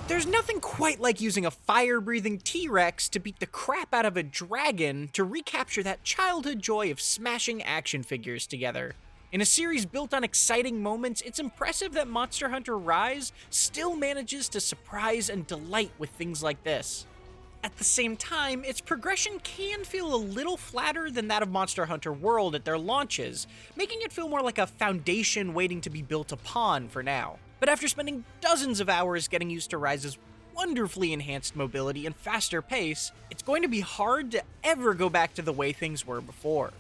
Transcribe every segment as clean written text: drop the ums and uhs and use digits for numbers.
There's nothing quite like using a fire-breathing T-Rex to beat the crap out of a dragon to recapture that childhood joy of smashing action figures together. In a series built on exciting moments, it's impressive that Monster Hunter Rise still manages to surprise and delight with things like this. At the same time, its progression can feel a little flatter than that of Monster Hunter World at their launches, making it feel more like a foundation waiting to be built upon for now. But after spending dozens of hours getting used to Rise's wonderfully enhanced mobility and faster pace, it's going to be hard to ever go back to the way things were before.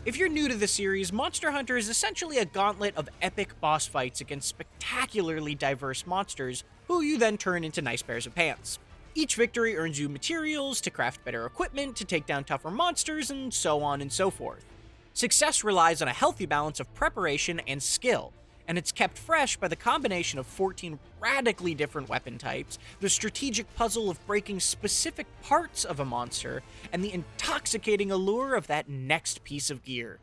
If you're new to the series, Monster Hunter is essentially a gauntlet of epic boss fights against spectacularly diverse monsters, who you then turn into nice pairs of pants. Each victory earns you materials to craft better equipment, to take down tougher monsters, and so on and so forth. Success relies on a healthy balance of preparation and skill, and it's kept fresh by the combination of 14 radically different weapon types, the strategic puzzle of breaking specific parts of a monster, and the intoxicating allure of that next piece of gear.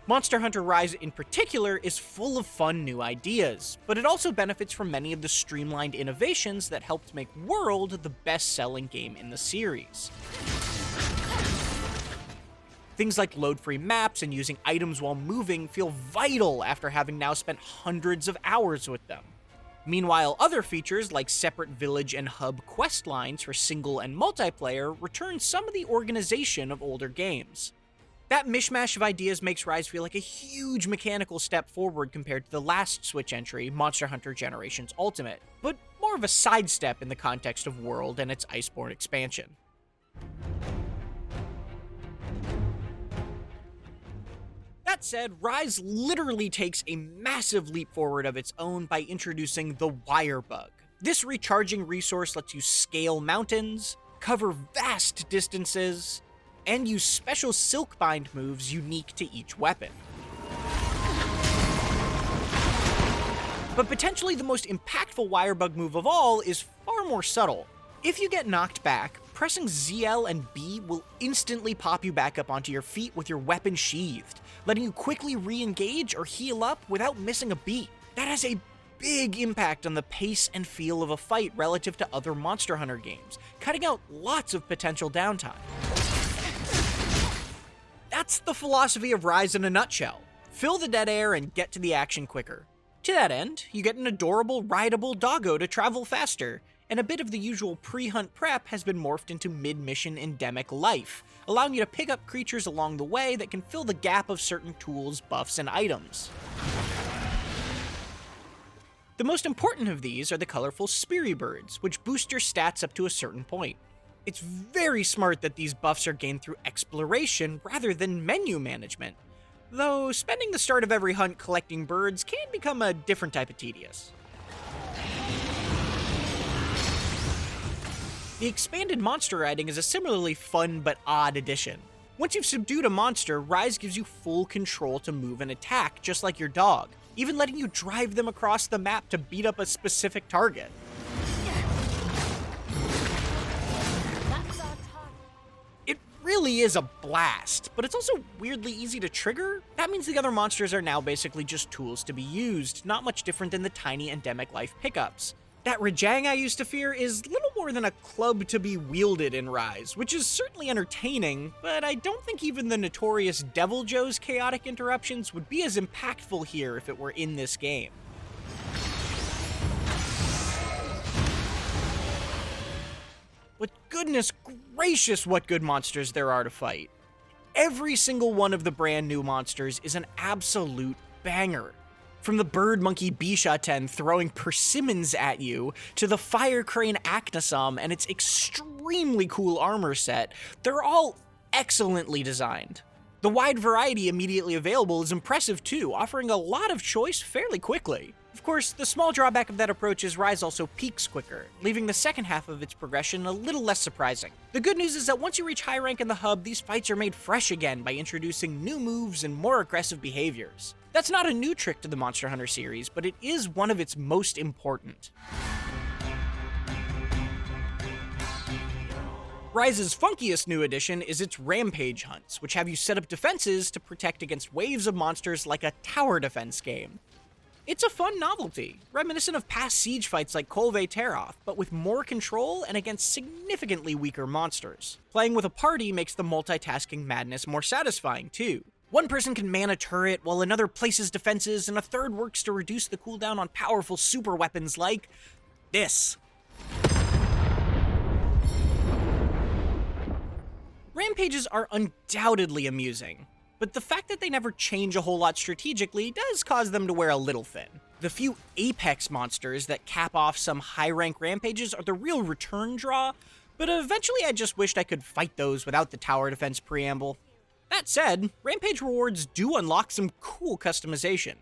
Monster Hunter Rise in particular is full of fun new ideas, but it also benefits from many of the streamlined innovations that helped make World the best-selling game in the series. Things like load-free maps and using items while moving feel vital after having now spent hundreds of hours with them. Meanwhile, other features like separate village and hub quest lines for single and multiplayer return some of the organization of older games. That mishmash of ideas makes Rise feel like a huge mechanical step forward compared to the last Switch entry, Monster Hunter Generations Ultimate, but more of a sidestep in the context of World and its Iceborne expansion. That said, Rise literally takes a massive leap forward of its own by introducing the Wire Bug. This recharging resource lets you scale mountains, cover vast distances, and use special Silkbind moves unique to each weapon. But potentially the most impactful Wire Bug move of all is far more subtle. If you get knocked back, pressing ZL and B will instantly pop you back up onto your feet with your weapon sheathed, letting you quickly re-engage or heal up without missing a beat. That has a big impact on the pace and feel of a fight relative to other Monster Hunter games, cutting out lots of potential downtime. That's the philosophy of Rise in a nutshell. Fill the dead air and get to the action quicker. To that end, you get an adorable, rideable doggo to travel faster, and a bit of the usual pre-hunt prep has been morphed into mid-mission endemic life, allowing you to pick up creatures along the way that can fill the gap of certain tools, buffs, and items. The most important of these are the colorful Speary Birds, which boost your stats up to a certain point. It's very smart that these buffs are gained through exploration rather than menu management, though spending the start of every hunt collecting birds can become a different type of tedious. The expanded monster riding is a similarly fun but odd addition. Once you've subdued a monster, Rise gives you full control to move and attack, just like your dog, even letting you drive them across the map to beat up a specific target. It really is a blast, but it's also weirdly easy to trigger. That means the other monsters are now basically just tools to be used, not much different than the tiny endemic life pickups. That Rajang I used to fear is little more than a club to be wielded in Rise, which is certainly entertaining, but I don't think even the notorious Devil Joe's chaotic interruptions would be as impactful here if it were in this game. But goodness gracious, what good monsters there are to fight. Every single one of the brand new monsters is an absolute banger. From the bird monkey Bishaten throwing persimmons at you, to the fire crane Acnosam and its extremely cool armor set, they're all excellently designed. The wide variety immediately available is impressive too, offering a lot of choice fairly quickly. Of course, the small drawback of that approach is Rise also peaks quicker, leaving the second half of its progression a little less surprising. The good news is that once you reach high rank in the hub, these fights are made fresh again by introducing new moves and more aggressive behaviors. That's not a new trick to the Monster Hunter series, but it is one of its most important. Rise's funkiest new addition is its rampage hunts, which have you set up defenses to protect against waves of monsters like a tower defense game. It's a fun novelty, reminiscent of past siege fights like Kolve Teroth, but with more control and against significantly weaker monsters. Playing with a party makes the multitasking madness more satisfying too. One person can man a turret, while another places defenses, and a third works to reduce the cooldown on powerful super weapons like this. Rampages are undoubtedly amusing, but the fact that they never change a whole lot strategically does cause them to wear a little thin. The few apex monsters that cap off some high-rank rampages are the real return draw, but eventually I just wished I could fight those without the tower defense preamble. That said, rampage rewards do unlock some cool customization.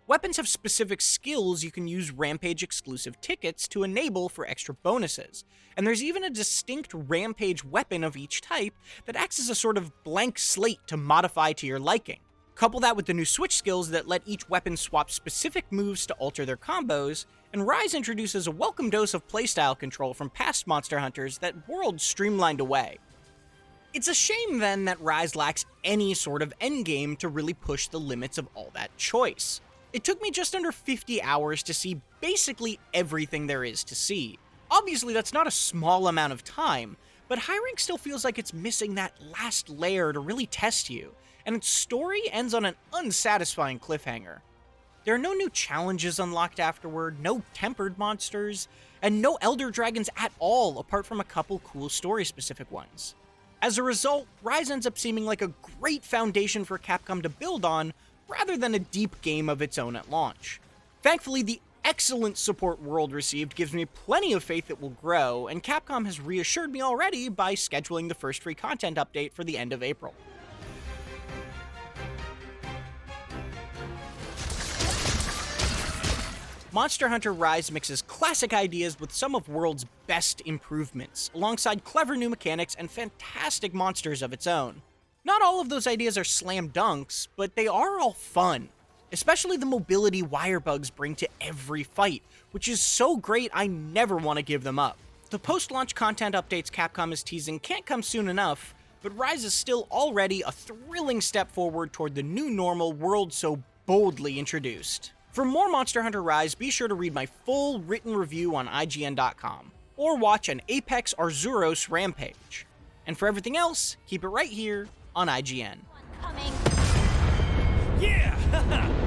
Weapons have specific skills you can use Rampage-exclusive tickets to enable for extra bonuses, and there's even a distinct Rampage weapon of each type that acts as a sort of blank slate to modify to your liking. Couple that with the new switch skills that let each weapon swap specific moves to alter their combos, and Rise introduces a welcome dose of playstyle control from past Monster Hunters that World streamlined away. It's a shame then that Rise lacks any sort of endgame to really push the limits of all that choice. It took me just under 50 hours to see basically everything there is to see. Obviously, that's not a small amount of time, but high rank still feels like it's missing that last layer to really test you, and its story ends on an unsatisfying cliffhanger. There are no new challenges unlocked afterward, no tempered monsters, and no elder dragons at all apart from a couple cool story-specific ones. As a result, Rise ends up seeming like a great foundation for Capcom to build on, rather than a deep game of its own at launch. Thankfully, the excellent support World received gives me plenty of faith it will grow, and Capcom has reassured me already by scheduling the first free content update for the end of April. Monster Hunter Rise mixes classic ideas with some of World's best improvements, alongside clever new mechanics and fantastic monsters of its own. Not all of those ideas are slam dunks, but they are all fun. Especially the mobility wire bugs bring to every fight, which is so great I never want to give them up. The post-launch content updates Capcom is teasing can't come soon enough, but Rise is still already a thrilling step forward toward the new normal World so boldly introduced. For more Monster Hunter Rise, be sure to read my full written review on IGN.com, or watch an Apex Arzuros Rampage. And for everything else, keep it right here on IGN. Yeah!